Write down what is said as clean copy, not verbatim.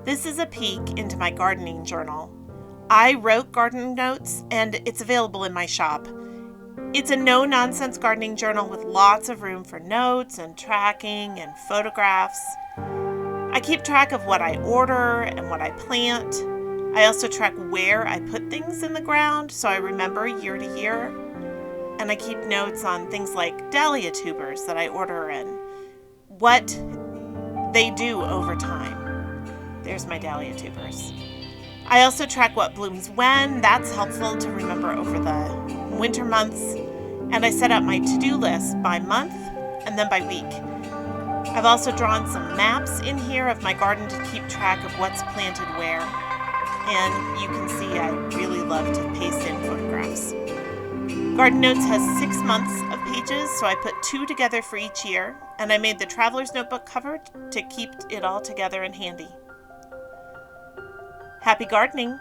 This is a peek into my gardening journal. I wrote garden notes and it's available in my shop. It's a no-nonsense gardening journal with lots of room for notes and tracking and photographs. I keep track of what I order and what I plant. I also track where I put things in the ground so I remember year to year. And I keep notes on things like dahlia tubers that I order and what they do over time. There's my dahlia tubers. I also track what blooms when. That's helpful to remember over the winter months. And I set up my to-do list by month and then by week. I've also drawn some maps in here of my garden to keep track of what's planted where. And you can see I really love to paste in photographs. Garden Notes has 6 months of pages, so I put 2 together for each year, and I made the Traveler's Notebook cover to keep it all together and handy. Happy gardening!